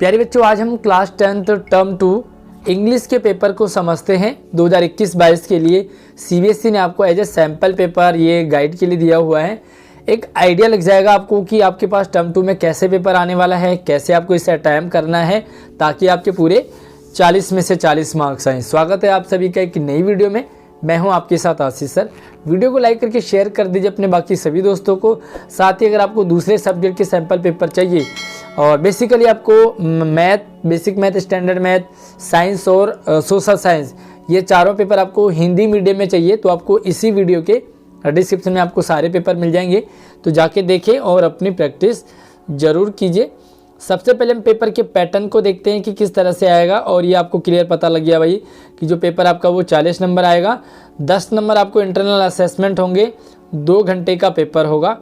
प्यारे बच्चों, आज हम क्लास 10th टर्म 2 इंग्लिश के पेपर को समझते हैं। 2021-22 के लिए सीबीएसई ने आपको एज ए सैम्पल पेपर ये गाइड के लिए दिया हुआ है। एक आइडिया लग जाएगा आपको कि आपके पास टर्म 2 में कैसे पेपर आने वाला है, कैसे आपको इसे अटेम्प्ट करना है ताकि आपके पूरे 40 में से 40 मार्क्स आएँ। स्वागत है आप सभी का एक नई वीडियो में। मैं हूं आपके साथ आशीष सर। वीडियो को लाइक करके शेयर कर दीजिए अपने बाकी सभी दोस्तों को। साथ ही अगर आपको दूसरे सब्जेक्ट के सैम्पल पेपर चाहिए और बेसिकली आपको math, basic math, standard math, science और सोशल साइंस, ये चारों पेपर आपको हिंदी मीडियम में चाहिए तो आपको इसी वीडियो के डिस्क्रिप्शन में आपको सारे पेपर मिल जाएंगे, तो जाके देखें और अपनी प्रैक्टिस ज़रूर कीजिए। सबसे पहले हम पेपर के पैटर्न को देखते हैं कि किस तरह से आएगा, और ये आपको क्लियर पता लग गया भाई कि जो पेपर आपका वो 40 नंबर आएगा। 10 नंबर आपको इंटरनल असेसमेंट होंगे, 2 घंटे का पेपर होगा।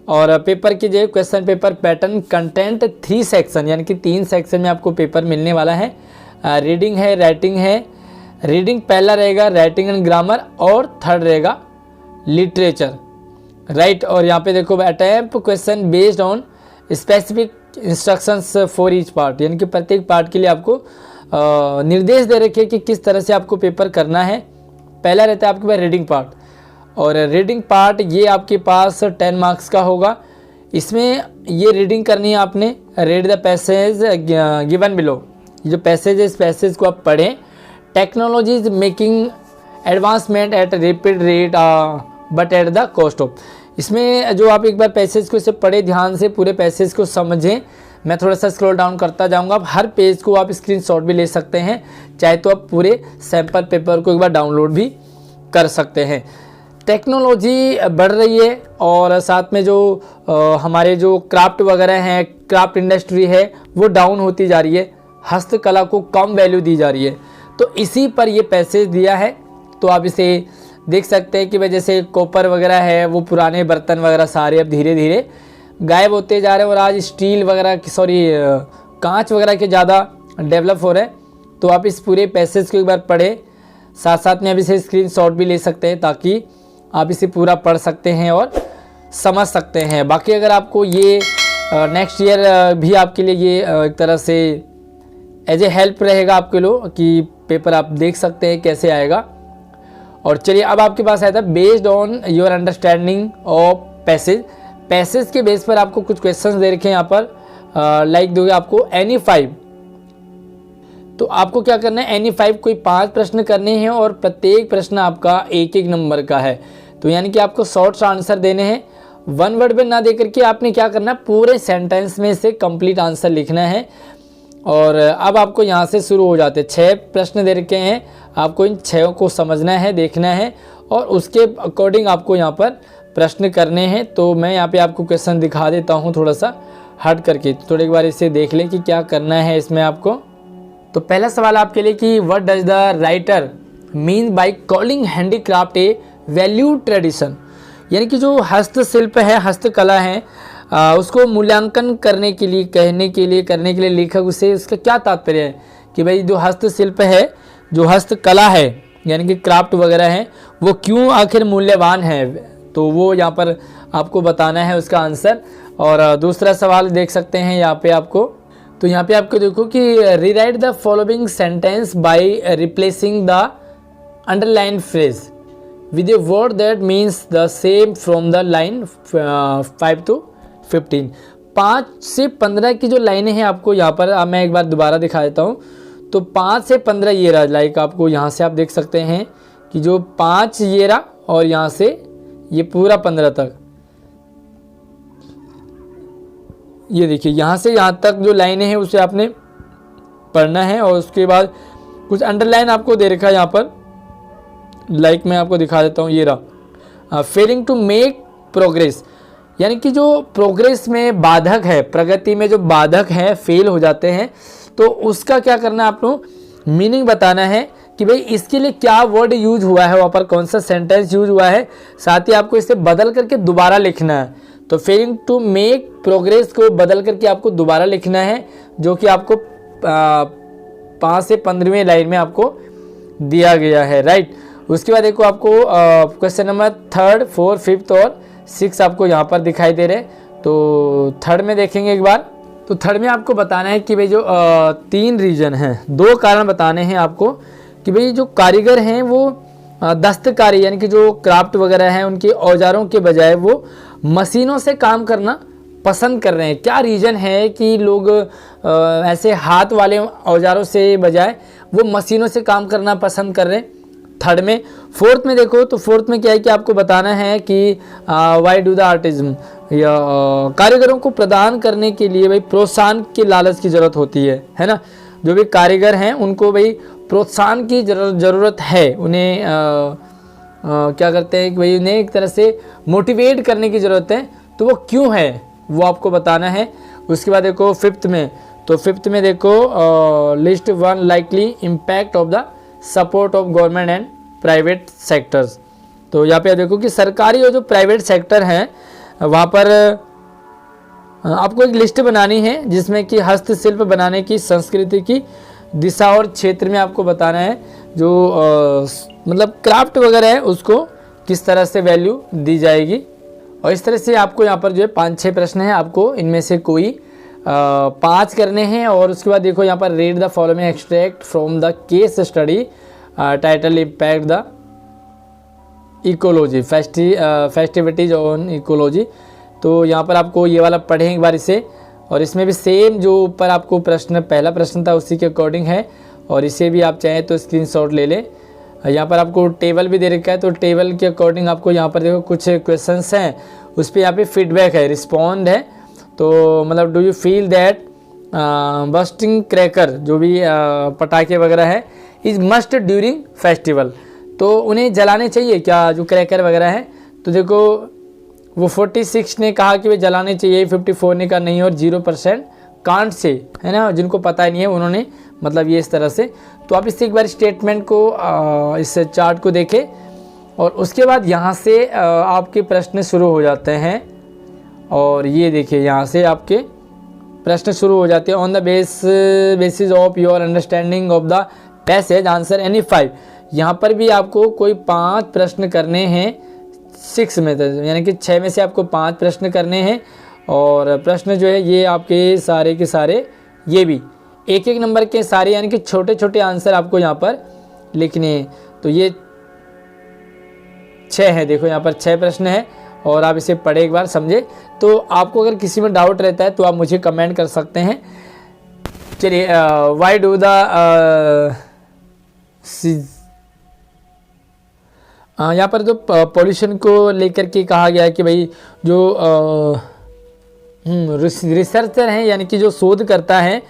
और पेपर की जो question paper pattern content 3 section यानी कि 3 सेक्शन में आपको पेपर मिलने वाला है। रीडिंग है, राइटिंग है। रीडिंग पहला रहेगा राइटिंग एंड ग्रामर, और थर्ड रहेगा लिटरेचर, राइट। और यहाँ पे देखो attempt question based on specific instructions for each part, यानी कि प्रत्येक पार्ट के लिए आपको निर्देश दे रखे कि किस तरह से आपको पेपर करना है। पहला रहता है आपके पास रीडिंग पार्ट, और रीडिंग पार्ट ये आपके पास 10 मार्क्स का होगा। इसमें ये रीडिंग करनी है आपने। Read the passage given below, जो पैसेज है इस पैसेज को आप पढ़ें। Technology is making advancement at rapid rate but at the cost of. इसमें जो आप एक बार पैसेज को इसे पढ़े ध्यान से, पूरे पैसेज को समझें। मैं थोड़ा सा स्क्रॉल डाउन करता जाऊंगा। आप हर पेज को आप स्क्रीनशॉट भी ले सकते हैं, चाहे तो आप पूरे सैंपल पेपर को एक बार डाउनलोड भी कर सकते हैं। टेक्नोलॉजी बढ़ रही है और साथ में जो हमारे जो क्राफ्ट वगैरह हैं, क्राफ्ट इंडस्ट्री है, वो डाउन होती जा रही है। हस्तकला को कम वैल्यू दी जा रही है, तो इसी पर ये पैसेज दिया है। तो आप इसे देख सकते हैं कि भाई जैसे कॉपर वगैरह है, वो पुराने बर्तन वगैरह सारे अब धीरे धीरे गायब होते जा रहे हैं, और आज स्टील वगैरह कांच वगैरह के ज़्यादा डेवलप हो रहे हैं। तो आप इस पूरे पैसेज को एक बार पढ़ें, साथ साथ में आप इसे स्क्रीनशॉट भी ले सकते हैं ताकि आप इसे पूरा पढ़ सकते हैं और समझ सकते हैं। बाकी अगर आपको ये नेक्स्ट ईयर भी आपके लिए ये एक तरह से एज ए हेल्प रहेगा आपके लिए कि पेपर आप देख सकते हैं कैसे आएगा। और चलिए अब आपके पास आया था based on your understanding of passage. Passage के बेस पर आपको कुछ क्वेश्चंस दे रखे हैं यहाँ पर। लाइक दोगे आपको एनी 5, तो आपको क्या करना है, एनी 5 कोई 5 प्रश्न करने हैं और प्रत्येक प्रश्न आपका 1-1 नंबर का है। तो यानी कि आपको शॉर्ट आंसर देने हैं, 1 वर्ड में ना दे करके आपने क्या करना है, पूरे सेंटेंस में से कंप्लीट आंसर लिखना है। और अब आपको यहाँ से शुरू हो जाते हैं। 6 प्रश्न दे रखे हैं, आपको इन 6 को समझना है, देखना है, और उसके अकॉर्डिंग आपको यहाँ पर प्रश्न करने हैं। तो मैं यहाँ पे आपको क्वेश्चन दिखा देता हूँ थोड़ा सा हट करके, थोड़ी एक बार इसे देख लें कि क्या करना है इसमें आपको। तो पहला सवाल आपके लिए कि what does the writer mean by calling handicraft A value tradition, यानी कि जो हस्तशिल्प है, हस्तकला है, उसको मूल्यांकन करने के लिए, करने के लिए लेखक उसे उसका क्या तात्पर्य है कि भाई जो हस्तशिल्प है, जो हस्तकला है यानी कि क्राफ्ट वगैरह है, वो क्यों आखिर मूल्यवान है, तो वो यहाँ पर आपको बताना है उसका आंसर। और दूसरा सवाल देख सकते हैं यहाँ पे आपको, तो यहाँ पे आपको देखो कि rewrite the following sentence by replacing the underline phrase with a word that means the same from the line 5 to 15। 5 से 15 की जो लाइनें हैं आपको यहाँ पर मैं एक बार दोबारा दिखा देता हूँ। तो 5 से 15 ये रहा, लाइक आपको यहाँ से आप देख सकते हैं कि जो 5 ये रहा, और यहाँ से ये पूरा 15 तक, ये देखिए यहाँ से यहाँ तक जो लाइनें हैं उसे आपने पढ़ना है। और उसके बाद कुछ अंडरलाइन आपको दे रखा है यहाँ पर, लाइक मैं आपको दिखा देता हूँ, ये रहा फेलिंग टू मेक प्रोग्रेस, यानी कि जो प्रोग्रेस में बाधक है, प्रगति में जो बाधक है, फेल हो जाते हैं, तो उसका क्या करना है, आपको मीनिंग बताना है कि भाई इसके लिए क्या वर्ड यूज हुआ है, वहाँ पर कौन सा सेंटेंस यूज हुआ है, साथ ही आपको इसे बदल करके दोबारा लिखना है। तो फेलिंग टू मेक प्रोग्रेस को बदल करके आपको दोबारा लिखना है, जो कि आपको 5 से 15वें लाइन में आपको दिया गया है, राइट। उसके बाद देखो आपको क्वेश्चन नंबर 3, 4, 5 और 6 आपको यहाँ पर दिखाई दे रहे हैं। तो 3rd में देखेंगे एक बार, तो थर्ड में आपको बताना है कि भाई जो 3 रीजन हैं, 2 कारण बताने हैं आपको कि भाई जो कारीगर हैं वो दस्तकारी यानी कि जो क्राफ्ट वगैरह हैं उनके औजारों के बजाय वो मशीनों से काम करना पसंद कर रहे हैं। क्या रीज़न है कि लोग ऐसे हाथ वाले औजारों से बजाय वो मशीनों से काम करना पसंद कर रहे हैं? थर्ड में। फोर्थ में देखो तो फोर्थ में क्या है कि आपको बताना है कि वाई डू द आर्टिज्म या कारीगरों को प्रदान करने के लिए भाई प्रोत्साहन के लालच की ज़रूरत होती है ना। जो भी कारीगर हैं उनको भाई प्रोत्साहन की ज़रूरत है, उन्हें क्या करते हैं कि भाई उन्हें एक तरह से मोटिवेट करने की ज़रूरत है। तो वो क्यों है वो आपको बताना है। उसके बाद देखो फिफ्थ में, तो फिफ्थ में देखो list 1 likely impact of the support of government and private sectors. तो यहाँ पे देखो कि सरकारी और जो प्राइवेट सेक्टर हैं वहाँ पर आपको एक लिस्ट बनानी है जिसमें कि हस्तशिल्प बनाने की संस्कृति की दिशा और क्षेत्र में आपको बताना है जो मतलब क्राफ्ट वगैरह है उसको किस तरह से वैल्यू दी जाएगी। और इस तरह से आपको यहाँ पर जो है 5-6 प्रश्न हैं, आपको इनमें से कोई 5 करने हैं। और उसके बाद देखो यहाँ पर read the following extract from the case study title impact the ecology festivities on ecology. तो यहाँ पर आपको ये वाला पढ़ें एक बार इसे, और इसमें भी सेम जो ऊपर आपको प्रश्न पहला प्रश्न था उसी के अकॉर्डिंग है, और इसे भी आप चाहें तो स्क्रीनशॉट ले लें। यहाँ पर आपको टेबल भी दे रखा है, तो टेबल के अकॉर्डिंग आपको यहाँ पर देखो कुछ क्वेश्चंस हैं, उस पर यहाँ पे फीडबैक है, रिस्पॉन्ड है। तो मतलब do you feel that busting cracker जो भी पटाखे वगैरह है इज मस्ट ड्यूरिंग फेस्टिवल, तो उन्हें जलाने चाहिए क्या जो क्रैकर वगैरह है। तो देखो वो 46 ने कहा कि वे जलाने चाहिए, 54 ने कहा नहीं, और 0% कांट से, है ना, जिनको पता नहीं है उन्होंने मतलब ये इस तरह से। तो आप इससे एक बार स्टेटमेंट को इस चार्ट को देखें, और उसके बाद यहाँ से आपके प्रश्न शुरू हो जाते हैं। और ये देखिए यहाँ से आपके प्रश्न शुरू हो जाते हैं। On the basis of your understanding of the passage answer any 5। यहाँ पर भी आपको कोई 5 प्रश्न करने हैं 6 में, यानी कि 6 में से आपको 5 प्रश्न करने हैं। और प्रश्न जो है ये आपके सारे के सारे ये भी 1-1 नंबर के सारे, यानी कि छोटे छोटे आंसर आपको यहाँ पर लिखने हैं। तो ये 6 है, देखो यहाँ पर 6 प्रश्न है, और आप इसे पढ़े एक बार समझे। तो आपको अगर किसी में डाउट रहता है तो आप मुझे कमेंट कर सकते हैं। चलिए वाई डू द यहाँ पर जो पॉल्यूशन को लेकर के कहा गया है कि भाई जो रिसर्चर हैं यानी कि जो शोध करता है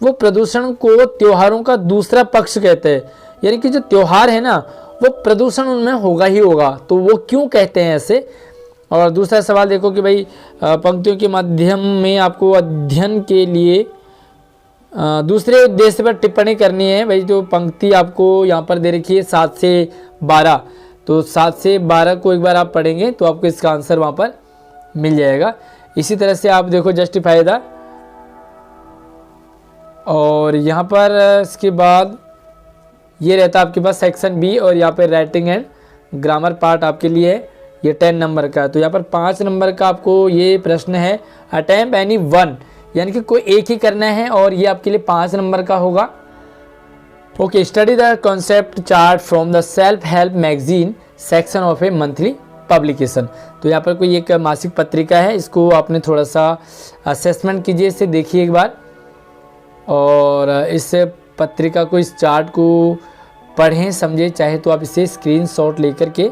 वो प्रदूषण को त्योहारों का दूसरा पक्ष कहते हैं, यानी कि जो त्योहार है ना वो प्रदूषण उनमें होगा ही होगा। तो वो क्यों कहते हैं ऐसे। और दूसरा सवाल देखो कि भाई पंक्तियों के माध्यम में आपको अध्ययन के लिए दूसरे उद्देश्य पर टिप्पणी करनी है। भाई जो पंक्ति आपको यहाँ पर दे रखी है 7 से 12, तो 7 से 12 को एक बार आप पढ़ेंगे तो आपको इसका आंसर वहाँ पर मिल जाएगा। इसी तरह से आप देखो जस्टिफाई द, और यहाँ पर इसके बाद ये रहता है आपके पास सेक्शन बी, और यहाँ पर राइटिंग एंड ग्रामर पार्ट आपके लिए है, ये 10 नंबर का। तो यहाँ पर 5 नंबर का आपको ये प्रश्न है, अटेम्प्ट एनी 1, यानी कि कोई एक ही करना है, और ये आपके लिए 5 नंबर का होगा। Okay, study the concept chart from the self help magazine section of A monthly publication. तो यहाँ पर कोई एक मासिक पत्रिका है, इसको आपने थोड़ा सा असेसमेंट कीजिए, इसे देखिए एक बार, और इस पत्रिका को, इस चार्ट को पढ़ें समझें, चाहे तो आप इसे स्क्रीनशॉट लेकर के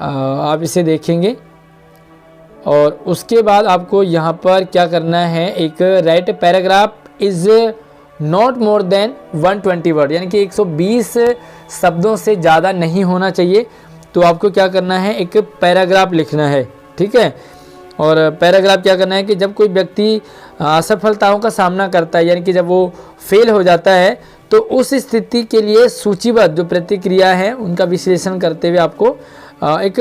आप इसे देखेंगे। और उसके बाद आपको यहाँ पर क्या करना है, एक right paragraph is not more than 120 word, यानी कि 120 शब्दों से ज़्यादा नहीं होना चाहिए। तो आपको क्या करना है, एक पैराग्राफ लिखना है, ठीक है। और पैराग्राफ क्या करना है कि जब कोई व्यक्ति असफलताओं का सामना करता है, यानी कि जब वो फेल हो जाता है, तो उस स्थिति के लिए सूचीबद्ध जो प्रतिक्रिया है उनका विश्लेषण करते हुए आपको एक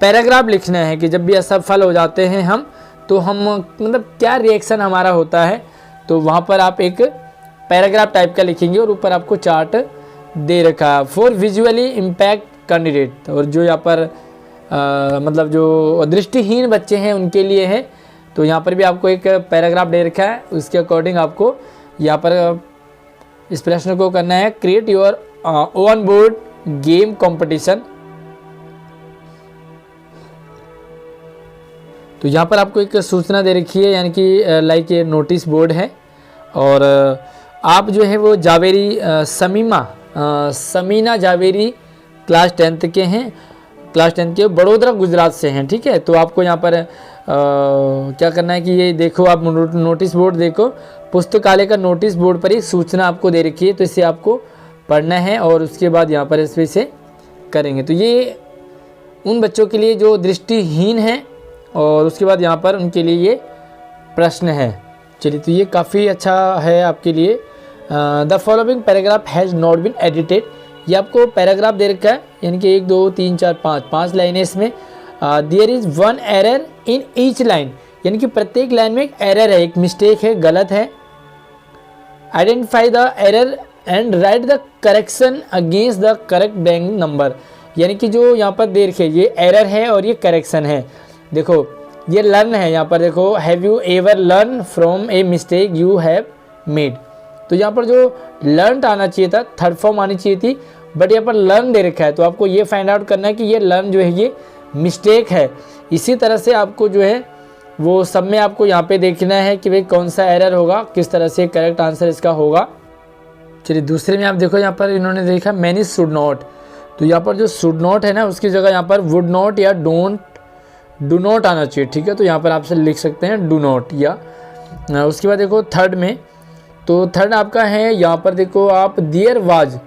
पैराग्राफ लिखना है कि जब भी असफल हो जाते हैं हम, तो हम मतलब क्या रिएक्शन हमारा होता है। तो वहाँ पर आप एक पैराग्राफ टाइप का लिखेंगे, और ऊपर आपको चार्ट दे रखा है फॉर विजुअली इम्पैक्ट कैंडिडेट, और जो यहाँ पर मतलब जो दृष्टिहीन बच्चे हैं उनके लिए है तो यहाँ पर भी आपको एक पैराग्राफ दे रखा है, उसके अकॉर्डिंग आपको यहाँ पर इस प्रश्न को करना है, create your on board game competition. तो यहाँ पर आपको एक सूचना दे रखी है, यानी कि लाइक ये नोटिस बोर्ड है, और आप जो है वो जावेरी समीना जावेरी क्लास 10th के हैं, क्लास 10th के बड़ोदरा गुजरात से हैं, ठीक है। तो आपको यहाँ पर क्या करना है कि ये देखो, आप नोटिस बोर्ड देखो, पुस्तकालय का नोटिस बोर्ड पर एक सूचना आपको दे रखी है, तो इसे आपको पढ़ना है और उसके बाद यहाँ पर इस से करेंगे। तो ये उन बच्चों के लिए जो दृष्टिहीन हैं, और उसके बाद यहाँ पर उनके लिए ये प्रश्न है। चलिए, तो ये काफ़ी अच्छा है आपके लिए। The following paragraph has not been edited, ये आपको पैराग्राफ दे रखा है, यानी कि 1 2 3 4 5 लाइनें इसमें। There is 1 error in each line, यानी कि प्रत्येक लाइन में एक एरर है, एक मिस्टेक है, गलत है। Identify the error and right the correction against the correct bank number, यानी कि जो यहाँ पर दे रखे ये एरर है और ये करेक्शन है। देखो ये लर्न है, यहाँ पर देखो, have you ever learn from a mistake you have made. तो यहाँ पर जो लर्न आना चाहिए था, थर्ड फॉर्म आनी चाहिए थी, बट यहाँ पर लर्न दे रखा है। तो आपको ये फाइंड आउट करना है कि ये लर्न जो है ये मिस्टेक है। इसी तरह से आपको जो है वो सब में आपको यहाँ पे देखना है कि भाई कौन सा एरर होगा, किस तरह से करेक्ट आंसर इसका होगा। चलिए, दूसरे में आप देखो, यहाँ पर इन्होंने देखा मैनी शुड नॉट, तो यहाँ पर जो शुड नॉट है ना, उसकी जगह यहाँ पर वुड नॉट या डू नॉट आना चाहिए, ठीक है। तो यहाँ पर आपसे लिख सकते हैं डू नॉट, या उसके बाद देखो थर्ड में, तो थर्ड आपका है यहाँ पर देखो आप देयर वाज,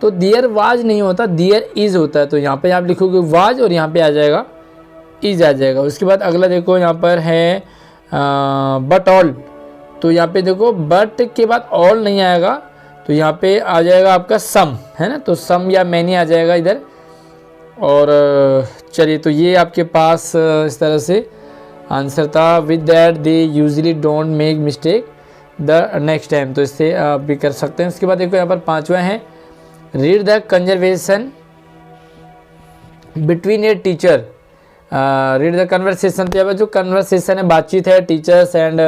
तो देयर वाज नहीं होता, देयर इज़ होता है। तो यहाँ पे आप लिखोगे वाज और यहाँ पे आ जाएगा इज आ जाएगा। उसके बाद अगला देखो यहाँ पर है बट ऑल, तो यहाँ पे देखो बट के बाद ऑल नहीं आएगा, तो यहाँ पे आ जाएगा आपका सम, है ना, तो सम या मैनी आ जाएगा इधर। और चलिए, तो ये आपके पास इस तरह से आंसर था। With that they usually don't make mistake the next time, तो इससे आप भी कर सकते हैं। उसके बाद देखो यहाँ पर 5वां है, read the conversation between a teacher, read the conversation, तो यहाँ पर जो कन्वर्सेशन है, बातचीत है टीचर्स एंड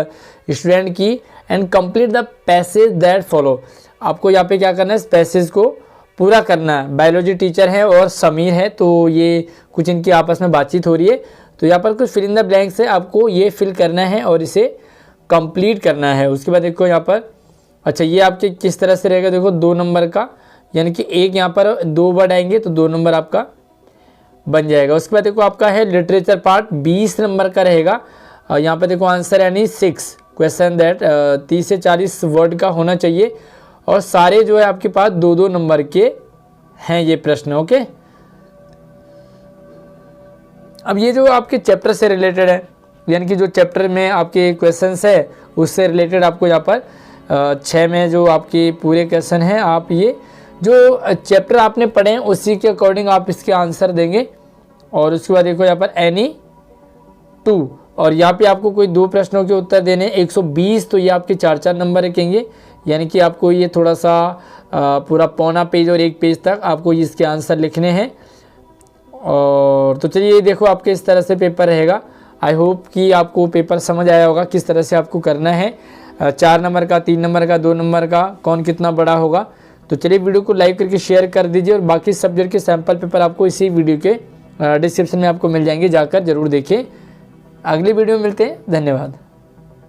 स्टूडेंट की, and complete the passage that follow. आपको यहाँ पे क्या करना है, इस पैसेज को पूरा करना है। बायोलॉजी टीचर है और समीर है, तो ये कुछ इनकी आपस में बातचीत हो रही है, तो यहाँ पर कुछ फिल इन द ब्लैंक्स है, आपको ये फिल करना है और इसे कंप्लीट करना है। उसके बाद देखो यहाँ पर, अच्छा ये आपके किस तरह से रहेगा, देखो 2 नंबर का, यानी कि एक यहाँ पर 2 वर्ड आएंगे तो 2 नंबर आपका बन जाएगा। उसके बाद देखो आपका है लिटरेचर पार्ट, 20 नंबर का रहेगा। यहाँ पर देखो आंसर यानी 6 क्वेश्चन दैट 30 से 40 वर्ड का होना चाहिए, और सारे जो है आपके पास 2-2 नंबर के हैं ये प्रश्न, ओके। अब ये जो आपके चैप्टर से रिलेटेड है, यानी कि जो चैप्टर में आपके क्वेश्चंस है उससे रिलेटेड आपको यहाँ पर 6 में जो आपके पूरे क्वेश्चन हैं, आप ये जो चैप्टर आपने पढ़े हैं उसी के अकॉर्डिंग आप इसके आंसर देंगे। और उसके बाद देखो यहाँ पर एनी 2, और यहाँ पे आपको कोई 2 प्रश्नों के उत्तर देने 120, तो ये आपके 4-4 नंबर रखेंगे, यानी कि आपको ये थोड़ा सा पूरा पौना पेज और 1 पेज तक आपको इसके आंसर लिखने हैं। और तो चलिए, ये देखो आपके इस तरह से पेपर रहेगा। आई होप कि आपको पेपर समझ आया होगा किस तरह से आपको करना है, 4 नंबर का, 3 नंबर का, 2 नंबर का, कौन कितना बड़ा होगा। तो चलिए, वीडियो को लाइक करके शेयर कर दीजिए, और बाकी सब्जेक्ट के सैम्पल पेपर आपको इसी वीडियो के डिस्क्रिप्शन में आपको मिल जाएंगे, जाकर जरूर देखें। अगली वीडियो में मिलते हैं, धन्यवाद।